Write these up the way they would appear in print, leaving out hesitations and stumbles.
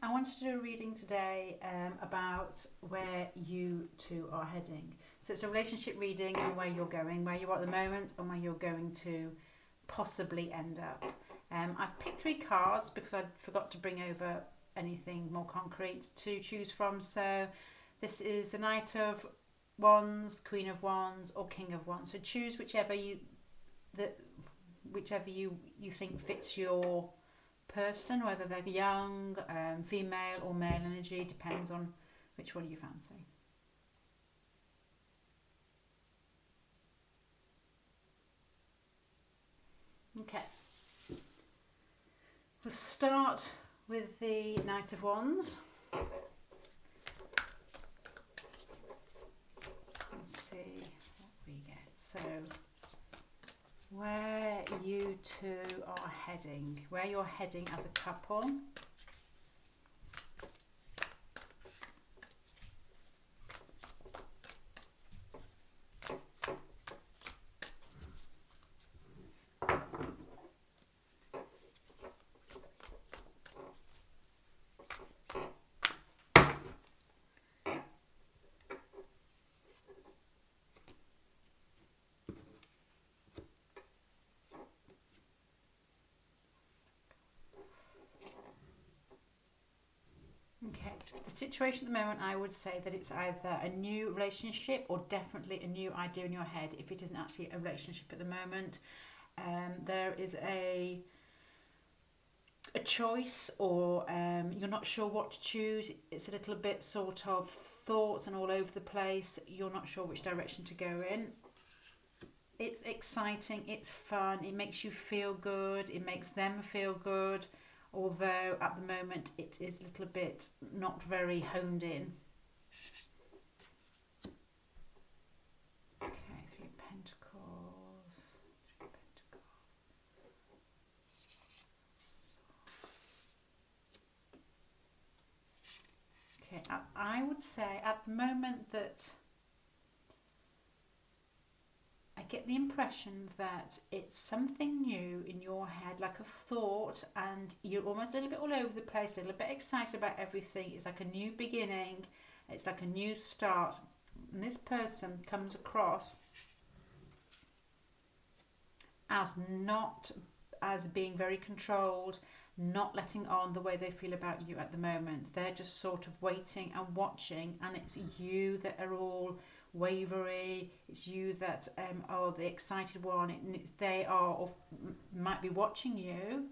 I wanted to do a reading today about where you two are heading. So it's a relationship reading and where you're going, where you are at the moment and where you're going to possibly end up. I've picked 3 cards because I forgot to bring over anything more concrete to choose from. So this is the Knight of Wands, Queen of Wands or King of Wands. So choose whichever you think fits your person, whether they're young, female or male energy, depends on which one you fancy. Okay, we'll start with the Knight of Wands. Let's see what we get. So where you two are heading, where you're heading as a couple. Okay, the situation at the moment, I would say that it's either a new relationship or definitely a new idea in your head if it isn't actually a relationship at the moment. There is a choice, or you're not sure what to choose. It's a little bit sort of thoughts and all over the place. You're not sure which direction to go in. It's exciting, it's fun, it makes you feel good, it makes them feel good, although at the moment it is a little bit not very honed in. Okay, Three of Pentacles. Okay, I would say at the moment that I get the impression that it's something new in your head, like a thought, and you're almost a little bit all over the place, a little bit excited about everything. It's like a new beginning, it's like a new start. And this person comes across as not as being very controlled, not letting on the way they feel about you at the moment. They're just sort of waiting and watching, and it's you that are all wavery. It's you that are the excited one. They are, or might be watching you.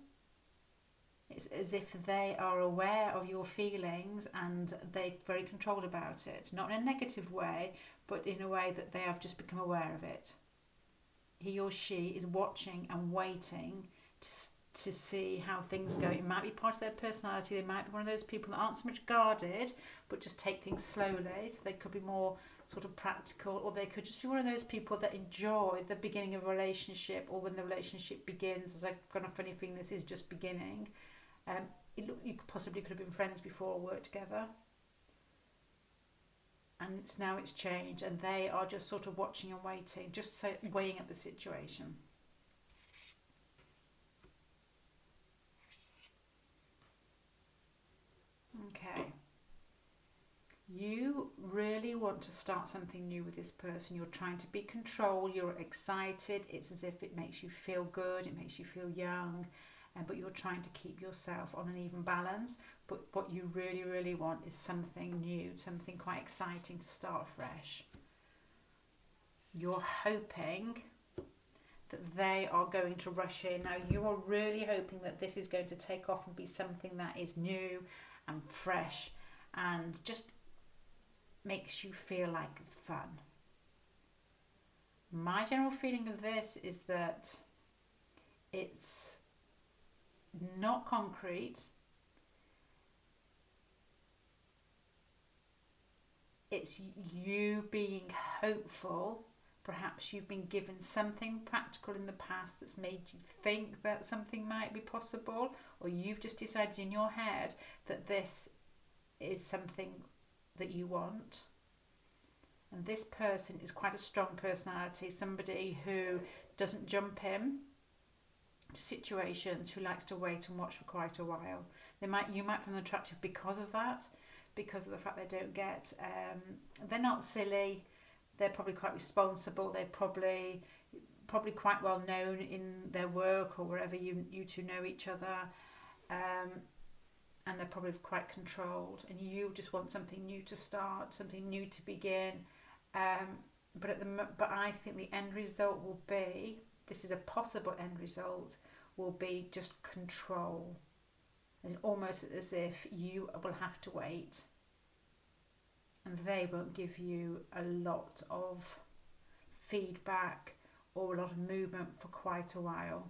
It's as if they are aware of your feelings and they're very controlled about it. Not in a negative way, but in a way that they have just become aware of it. He or she is watching and waiting to see how things go. It might be part of their personality. They might be one of those people that aren't so much guarded, but just take things slowly. So they could be more sort of practical, or they could just be one of those people that enjoy the beginning of a relationship, or when the relationship begins. As I've got a funny feeling this is just beginning. You possibly could have been friends before or worked together, and now it's changed, and they are just sort of watching and waiting, just weighing up the situation. Okay. You really want to start something new with this person. You're trying to be controlled, you're excited, it's as if it makes you feel good, it makes you feel young, but you're trying to keep yourself on an even balance. But what you really, really want is something new, something quite exciting to start fresh. You're hoping that they are going to rush in. Now, you are really hoping that this is going to take off and be something that is new and fresh and just makes you feel like fun. My general feeling of this is that it's not concrete. It's you being hopeful. Perhaps you've been given something practical in the past that's made you think that something might be possible, or you've just decided in your head that this is something that you want. And this person is quite a strong personality, somebody who doesn't jump in, to situations, who likes to wait and watch for quite a while. You might find them attractive because of that, because of the fact they don't get, they're not silly, they're probably quite responsible, they're probably quite well known in their work or wherever you two know each other, and they're probably quite controlled, and you just want something new to start, something new to begin. But I think the end result will be, this is a possible end result, will be just control. It's almost as if you will have to wait, and they won't give you a lot of feedback or a lot of movement for quite a while.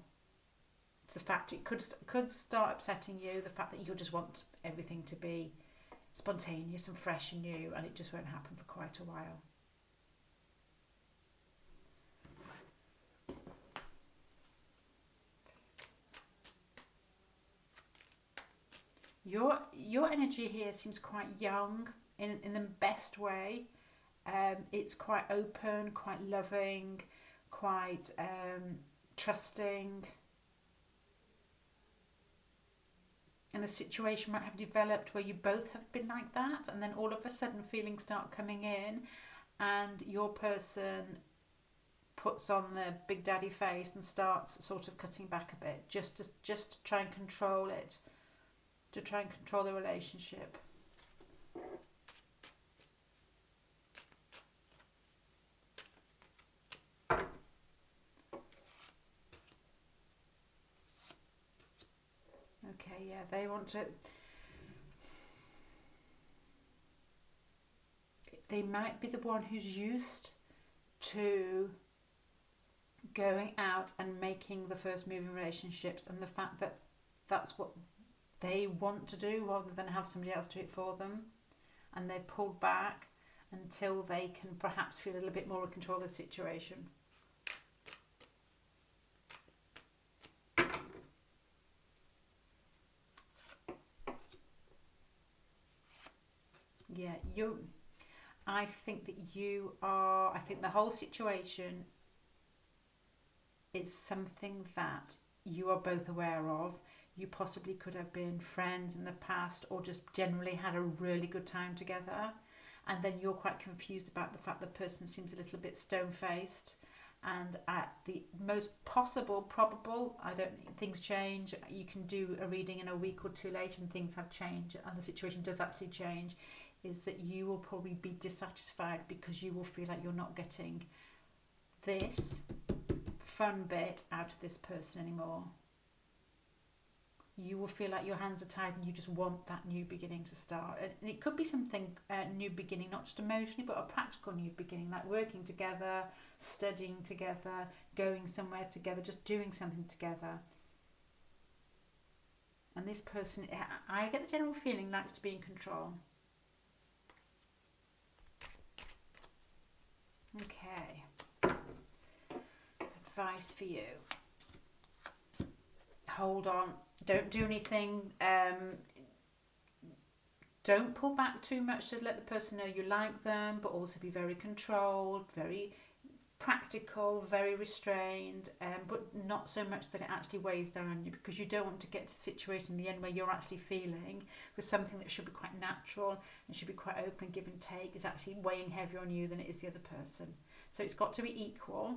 The fact it could start upsetting you, the fact that you just want everything to be spontaneous and fresh and new, and it just won't happen for quite a while. Your energy here seems quite young in the best way. It's quite open, quite loving, quite trusting. And the situation might have developed where you both have been like that, and then all of a sudden feelings start coming in, and your person puts on the big daddy face and starts sort of cutting back a bit, just to try and control it, to try and control the relationship. Okay, yeah, they want to. They might be the one who's used to going out and making the first move in relationships, and the fact that that's what they want to do rather than have somebody else do it for them, and they've pulled back until they can perhaps feel a little bit more in control of the situation. Yeah, I think that I think the whole situation is something that you are both aware of. You possibly could have been friends in the past, or just generally had a really good time together, and then you're quite confused about the fact the person seems a little bit stone-faced, and at the most possible, probable, I don't think things change. You can do a reading in a week or two later and things have changed and the situation does actually change, is that you will probably be dissatisfied because you will feel like you're not getting this fun bit out of this person anymore. You will feel like your hands are tied and you just want that new beginning to start. And it could be something new beginning, not just emotionally, but a practical new beginning, like working together, studying together, going somewhere together, just doing something together. And this person, I get the general feeling, likes to be in control. Okay. Advice for you. Hold on. Don't do anything. Don't pull back too much to let the person know you like them, but also be very controlled, very practical, very restrained, but not so much that it actually weighs down on you, because you don't want to get to the situation in the end where you're actually feeling for something that should be quite natural and should be quite open, give and take, is actually weighing heavier on you than it is the other person. So it's got to be equal.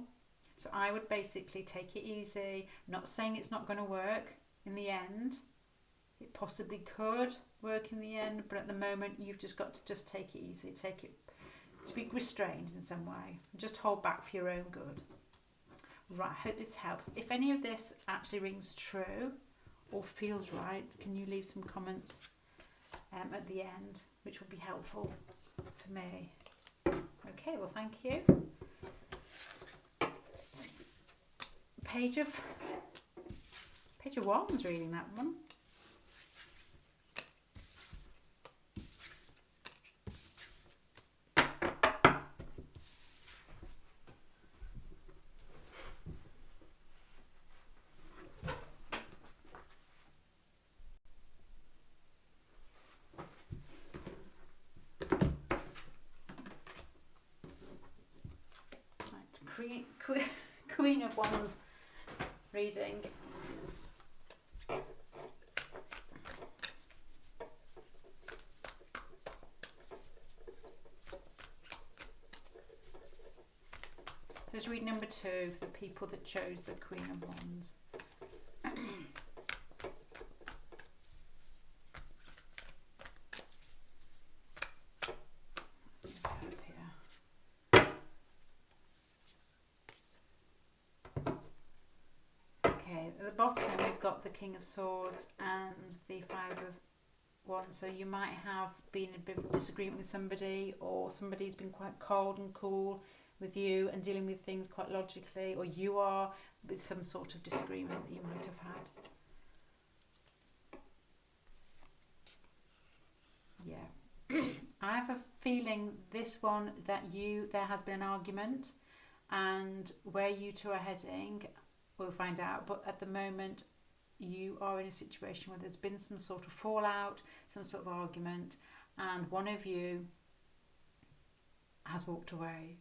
So I would basically take it easy, not saying it's not going to work in the end. It possibly could work in the end, but at the moment you've just got to just take it easy, take it to be restrained in some way, just hold back for your own good. Right, I hope this helps. If any of this actually rings true or feels right, can you leave some comments at the end, which will be helpful for me. Okay, well, thank you. Page of Wands reading, that one. Right, Queen of Wands reading. just read number 2 for the people that chose the Queen of Wands. Okay, at the bottom we've got the King of Swords and the Five of Wands. So you might have been in a bit of a disagreement with somebody, or somebody's been quite cold and cool with you and dealing with things quite logically, or you are with some sort of disagreement that you might have had. Yeah. I have a feeling this one that there has been an argument, and where you two are heading we'll find out, but at the moment you are in a situation where there's been some sort of fallout, some sort of argument, and one of you has walked away,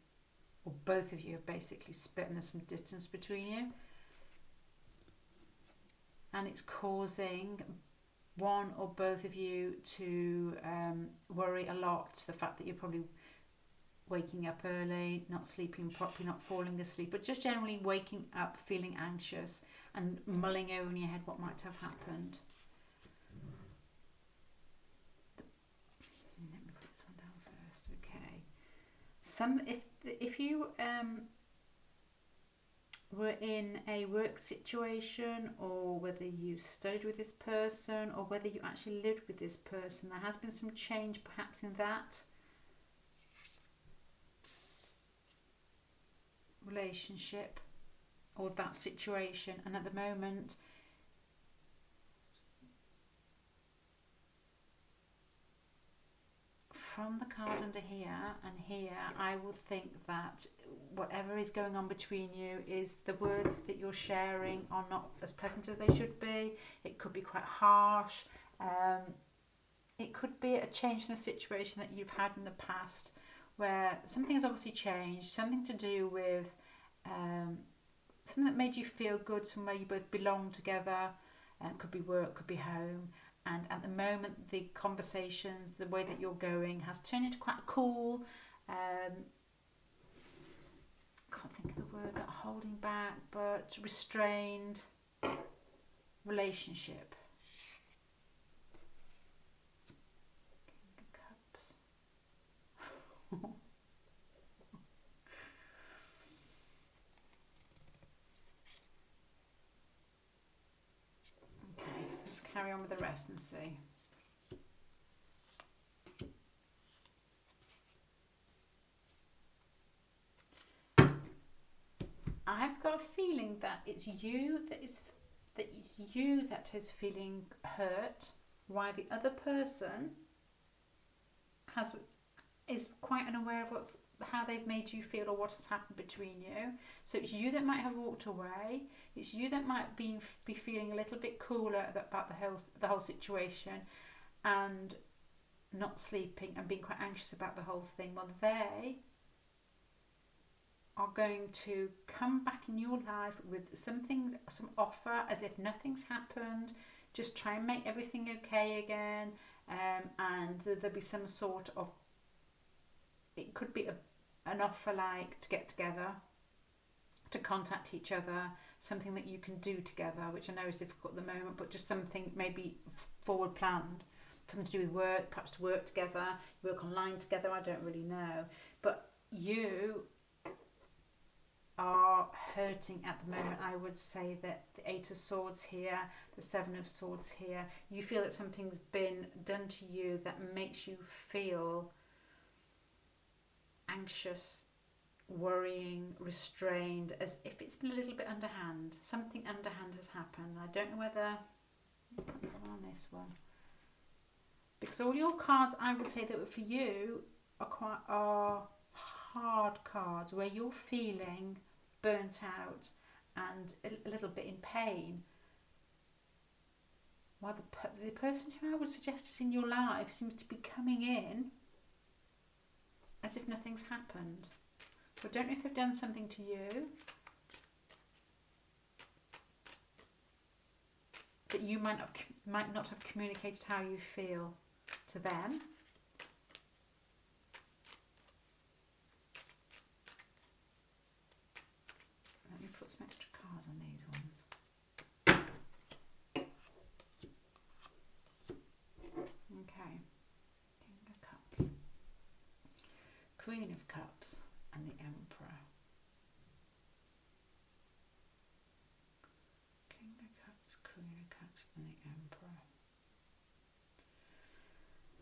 or both of you have basically split and there's some distance between you, and it's causing one or both of you to worry a lot. The fact that you're probably waking up early, not sleeping properly, not falling asleep, but just generally waking up feeling anxious and mulling over in your head what might have happened. Let me put this one down first. Okay. If you were in a work situation, or whether you studied with this person, or whether you actually lived with this person, there has been some change perhaps in that relationship or that situation, and at the moment from the card under here and here, I would think that whatever is going on between you is the words that you're sharing are not as pleasant as they should be. It could be quite harsh. It could be a change in a situation that you've had in the past where something has obviously changed, something to do with something that made you feel good, somewhere you both belong together. Could be work, could be home. And at the moment, the conversations, the way that you're going, has turned into quite a cool, can't think of the word, not holding back, but restrained relationship. King of Cups. Carry on with the rest and see. I've got a feeling that it's you that is feeling hurt, while the other person is quite unaware of how they've made you feel or what has happened between you. So it's you that might have walked away. It's you that might be feeling a little bit cooler about the whole situation, and not sleeping and being quite anxious about the whole thing. Well, they are going to come back in your life with some offer, as if nothing's happened. Just try and make everything okay again, and there'll be some sort of, it could be an offer like to get together, to contact each other, something that you can do together, which I know is difficult at the moment, but just something maybe forward planned, something to do with work, perhaps to work together, work online together, I don't really know. But you are hurting at the moment. I would say that the Eight of Swords here, the Seven of Swords here, you feel that something's been done to you that makes you feel anxious, worrying, restrained, as if it's been a little bit underhand. Something underhand has happened. I don't know whether on this one, because all your cards, I would say that for you are hard cards where you're feeling burnt out and a little bit in pain, while the person who I would suggest is in your life seems to be coming in as if nothing's happened. So I don't know if they've done something to you that you might not have communicated how you feel to them. Queen of Cups and the Emperor. King of Cups, Queen of Cups and the Emperor.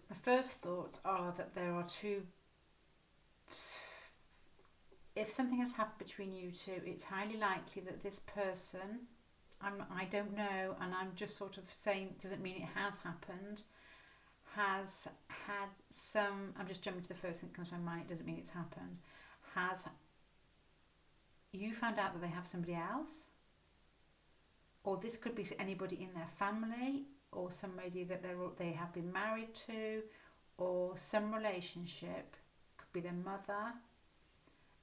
My first thoughts are that there are two. If something has happened between you two, it's highly likely that this person, I don't know, and I'm just sort of saying, doesn't mean it has happened, has had some, I'm just jumping to the first thing that comes to my mind, it doesn't mean it's happened, you found out that they have somebody else, or this could be anybody in their family, or somebody that they have been married to, or some relationship, could be their mother,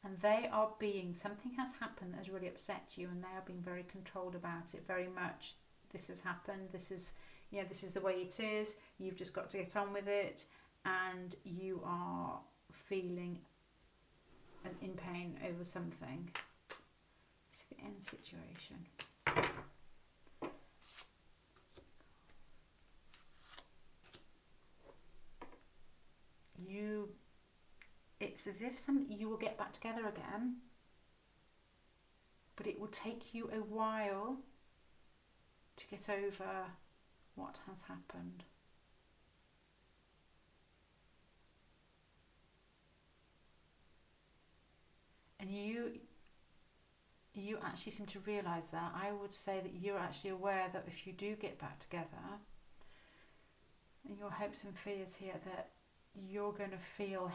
and they are being, something has happened that has really upset you, and they are being very controlled about it, very much, this has happened, this is, this is the way it is, you've just got to get on with it, and you are feeling in pain over something. It's the end situation. It's as if you will get back together again, but it will take you a while to get over what has happened. And you actually seem to realise that. I would say that you're actually aware that if you do get back together, and your hopes and fears here, that you're going to feel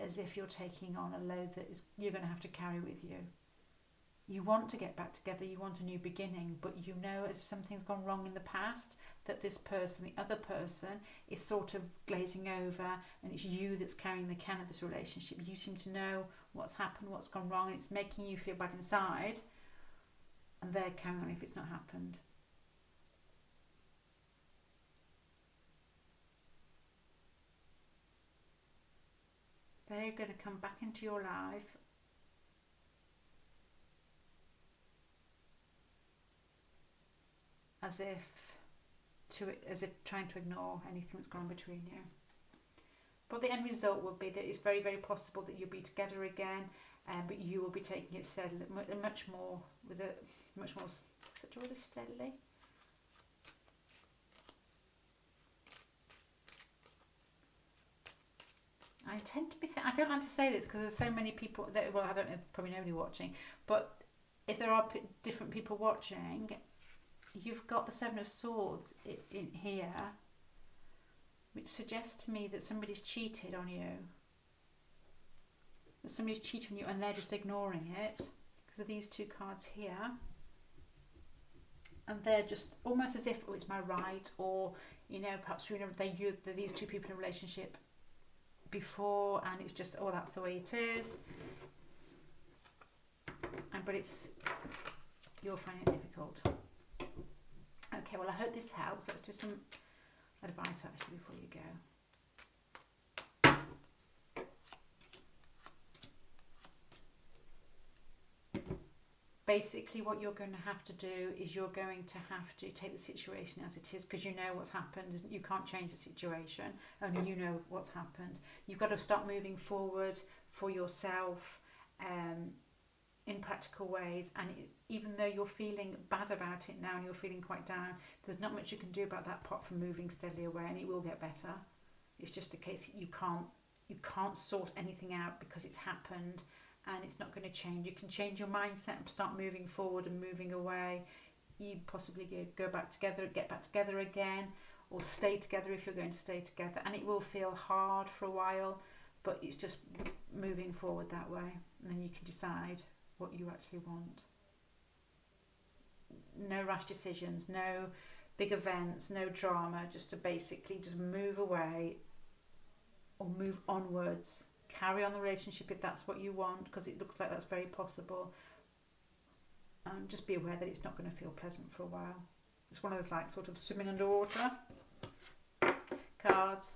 as if you're taking on a load that you're going to have to carry with you. You want to get back together, you want a new beginning, but you know as if something's gone wrong in the past, that this person, the other person, is sort of glazing over, and it's you that's carrying the can of this relationship. You seem to know what's happened, what's gone wrong, and it's making you feel bad inside, and they're carrying on if it's not happened. They're going to come back into your life as if trying to ignore anything that's gone on between you. But the end result would be that it's very, very possible that you'll be together again, but you will be taking it steadily, much more such a word as steadily. I tend to be. I don't like to say this because there's so many people that. Well, I don't know. There's probably nobody watching, but if there are different people watching, you've got the Seven of Swords in here, which suggests to me that somebody's cheated on you. That somebody's cheated on you, and they're just ignoring it because of these two cards here, and they're just almost as if, oh, it's my right, or perhaps these two people in a relationship before, and it's just, oh, that's the way it is, but you're finding it difficult. Okay, well, I hope this helps. Let's do some advice actually before you go. Basically, what you're going to have to do is you're going to have to take the situation as it is, because you know what's happened. You can't change the situation, only you know what's happened. You've got to start moving forward for yourself in practical ways, and even though you're feeling bad about it now and you're feeling quite down, there's not much you can do about that apart from moving steadily away, and it will get better. It's just a case that you can't sort anything out because it's happened and it's not going to change. You can change your mindset and start moving forward and moving away. You possibly get back together again, or stay together if you're going to stay together, and it will feel hard for a while, but it's just moving forward that way, and then you can decide what you actually want. No rash decisions, no big events, no drama, just to basically just move away or move onwards. Carry on the relationship if that's what you want, because it looks like that's very possible. Just be aware that it's not going to feel pleasant for a while. It's one of those like sort of swimming underwater cards.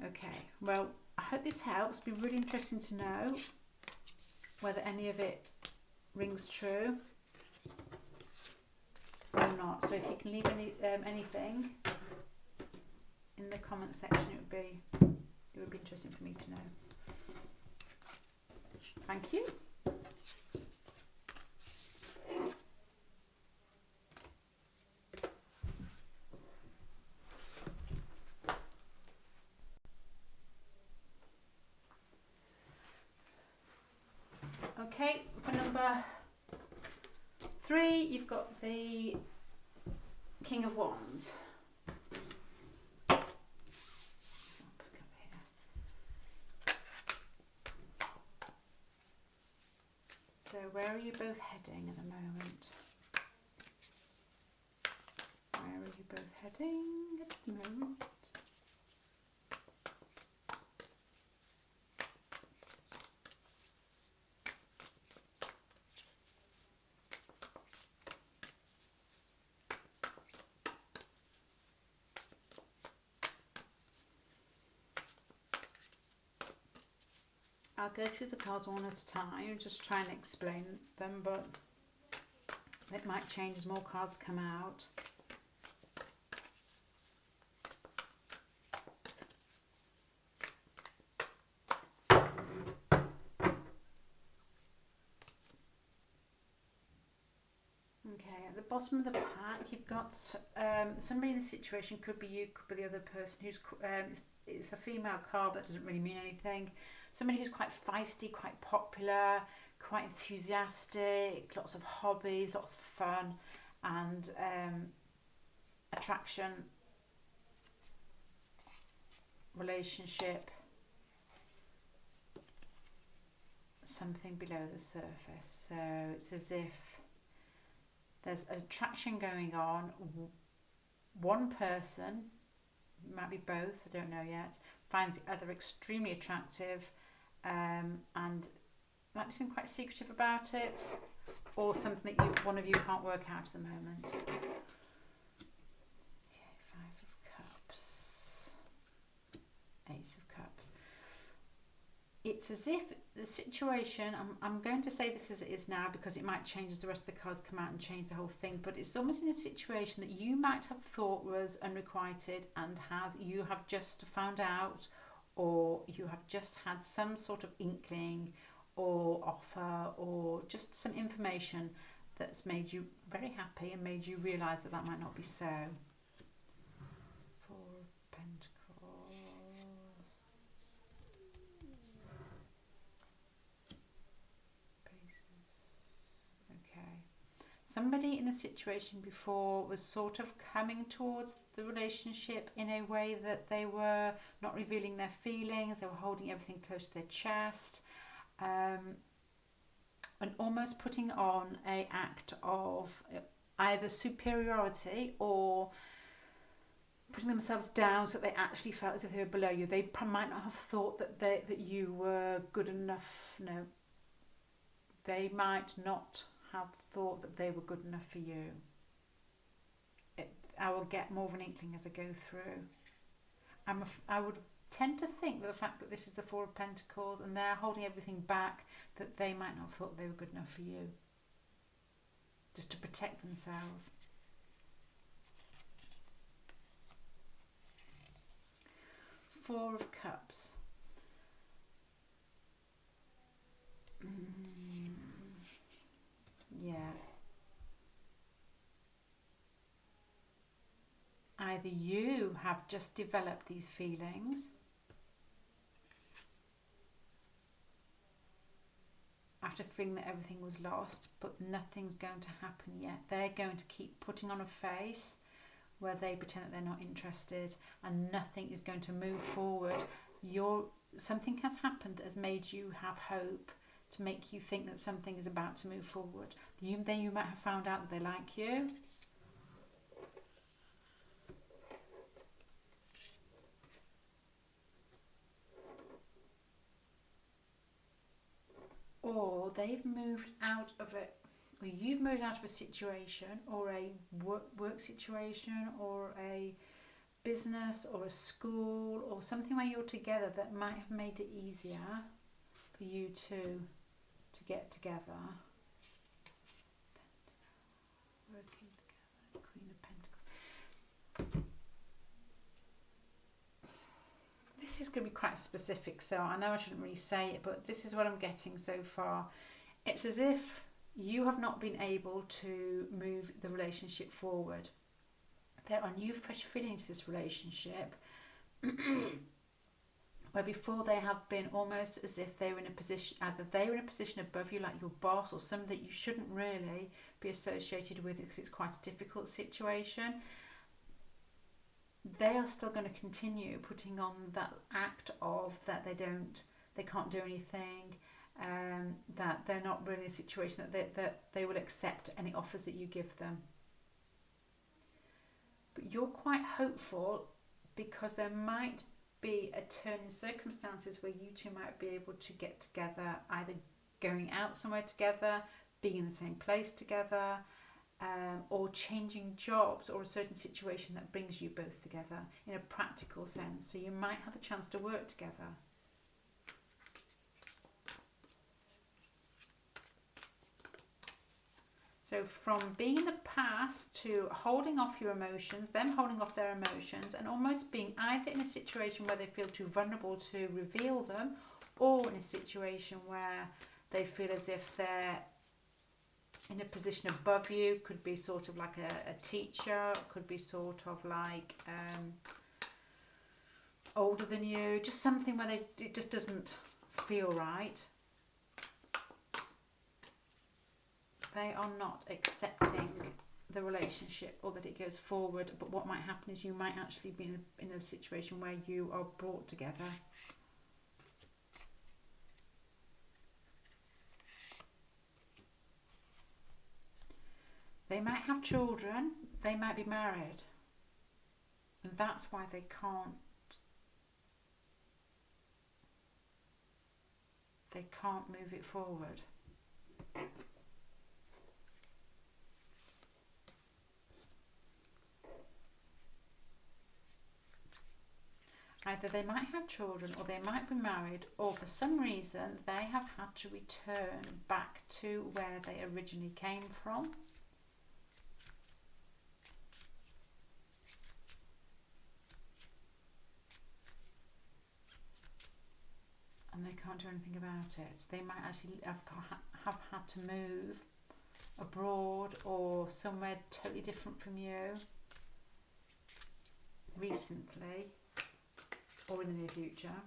Okay, well, I hope this helps. It'd be really interesting to know whether any of it rings true or not. So if you can leave anything in the comment section, it would be It would be interesting for me to know. Thank you. Okay, for number 3, you've got the King of Wands. So where are you both heading at the moment? Where are you both heading at the moment? I'll go through the cards one at a time, just try and explain them, but it might change as more cards come out. Okay, at the bottom of the pack, you've got somebody in the situation, could be you, could be the other person, who's it's a female card that doesn't really mean anything. Somebody who's quite feisty, quite popular, quite enthusiastic, lots of hobbies, lots of fun, and attraction, relationship, something below the surface. So it's as if there's attraction going on. One person, might be both, I don't know yet, finds the other extremely attractive, and might be something quite secretive about it, or something that one of you can't work out at the moment. Okay, 5 of Cups, Ace of Cups. It's as if the situation, I'm going to say this as it is now because it might change as the rest of the cards come out and change the whole thing, but it's almost in a situation that you might have thought was unrequited and you have just found out, or you have just had some sort of inkling or offer or just some information that's made you very happy and made you realise that that might not be so. 4 of Pentacles. Okay. Somebody in the situation before was sort of coming towards the relationship in a way that they were not revealing their feelings, they were holding everything close to their chest, and almost putting on an act of either superiority or putting themselves down so that they actually felt as if they were below you. They might not have thought that you were good enough. No, they might not have thought that they were good enough for you. I will get more of an inkling as I go through. I would tend to think that the fact that this is the 4 of Pentacles and they're holding everything back, that they might not have thought they were good enough for you, just to protect themselves. Four of Cups. Yeah. Either you have just developed these feelings after feeling that everything was lost, but nothing's going to happen yet. They're going to keep putting on a face where they pretend that they're not interested, and nothing is going to move forward. Something has happened that has made you have hope, to make you think that something is about to move forward. Then you might have found out that they like you. Or they've moved out of it, or you've moved out of a situation, or a work situation, or a business, or a school, or something where you're together that might have made it easier for you to get together. Working together, Queen of Pentacles. This is going to be quite specific, so I know I shouldn't really say it, but this is what I'm getting so far. It's as if you have not been able to move the relationship forward. There are new fresh feelings to this relationship where before they have been almost as if they were in a position, either they were in a position above you like your boss, or somebody that you shouldn't really be associated with because it's quite a difficult situation. They are still going to continue putting on that act of that they can't do anything, that they're not really in a situation that they will accept any offers that you give them. But you're quite hopeful because there might be a turn in circumstances where you two might be able to get together, either going out somewhere together, being in the same place together, or changing jobs, or a certain situation that brings you both together in a practical sense. So you might have a chance to work together. So from being in the past to holding off your emotions, them holding off their emotions, and almost being either in a situation where they feel too vulnerable to reveal them, or in a situation where they feel as if they're in a position above you. Could be sort of like a teacher, could be sort of like older than you, just something where it just doesn't feel right. They are not accepting the relationship or that it goes forward, but what might happen is you might actually be in a situation where you are brought together. They might have children, they might be married, and that's why they can't move it forward. Either they might have children, or they might be married, or for some reason they have had to return back to where they originally came from. And they can't do anything about it. They might actually have had to move abroad or somewhere totally different from you recently or in the near future.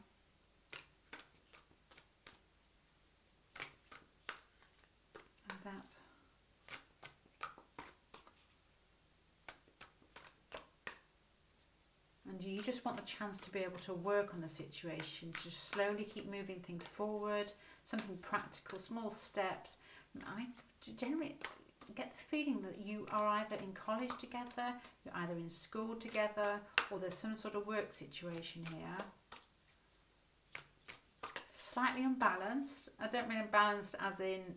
And that's and you just want the chance to be able to work on the situation, to slowly keep moving things forward, something practical, small steps. I generally get the feeling that you are either in college together, you're either in school together, or there's some sort of work situation here. Slightly unbalanced. I don't mean unbalanced as in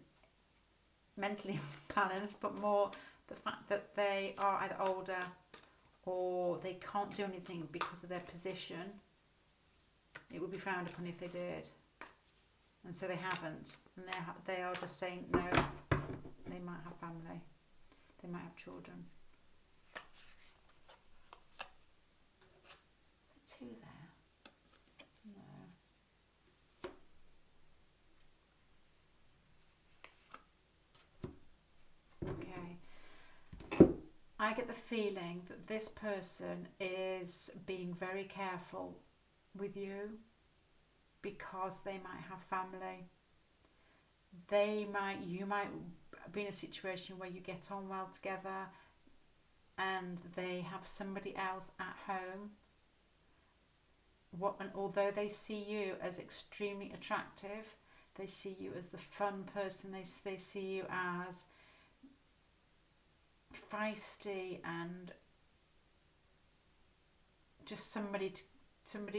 mentally unbalanced, but more the fact that they are either older or they can't do anything because of their position. It would be frowned upon if they did, and so they haven't, and they are just saying no. They might have family, they might have children. Two there. No. Okay. I get the feeling that this person is being very careful with you because they might have family. You might be in a situation where you get on well together and they have somebody else at home. And although they see you as extremely attractive, they see you as the fun person, they see you as feisty and just somebody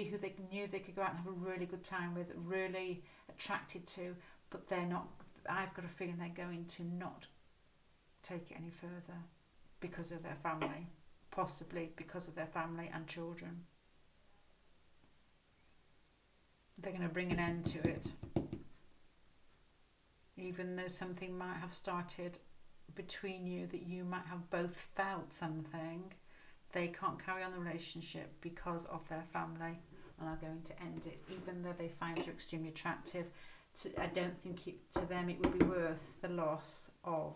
who they knew they could go out and have a really good time with, really attracted to, but they're not. I've got a feeling they're going to not take it any further because of their family, possibly because of their family and children. They're going to bring an end to it, even though something might have started between you, that you might have both felt something. They can't carry on the relationship because of their family, and are going to end it, even though they find you extremely attractive. I don't think to them it would be worth the loss of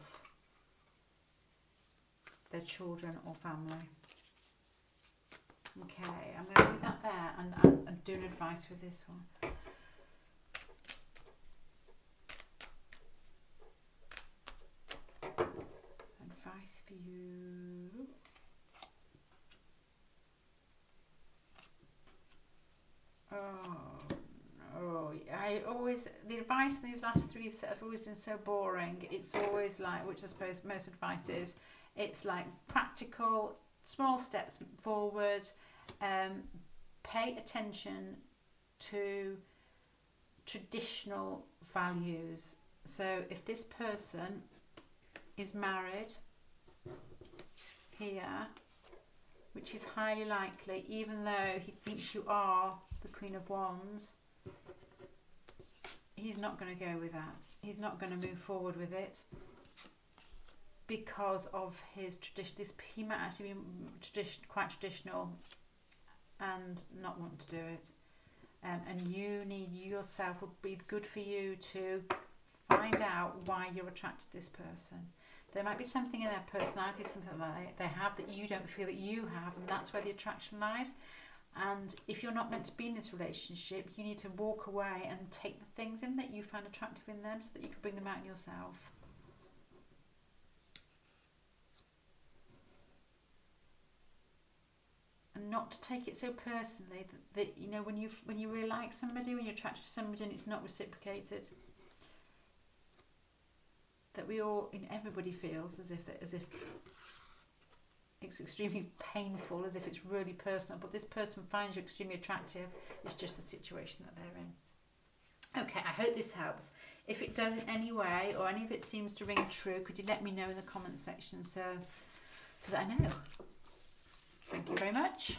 their children or family. Okay, I'm going to leave that there and do an advice with this one. Advice for you. The advice in these last 3 sets have always been so boring. It's always like, which I suppose most advice is, it's like practical, small steps forward. Pay attention to traditional values. So if this person is married here, which is highly likely, even though he thinks you are the Queen of Wands, he's not going to go with that. He's not going to move forward with it because of his tradition. He might actually be quite traditional and not want to do it. And you yourself, would be good for you to find out why you're attracted to this person. There might be something in their personality, something like they have that you don't feel that you have, and that's where the attraction lies. And if you're not meant to be in this relationship, you need to walk away and take the things in that you find attractive in them so that you can bring them out in yourself. And not to take it so personally that you know, when you really like somebody, when you're attracted to somebody and it's not reciprocated, that everybody feels as if it's extremely painful, as if it's really personal, but this person finds you extremely attractive. It's just the situation that they're in. Okay, I hope this helps. If it does in any way, or any of it seems to ring true, could you let me know in the comments section so that I know. Thank you very much.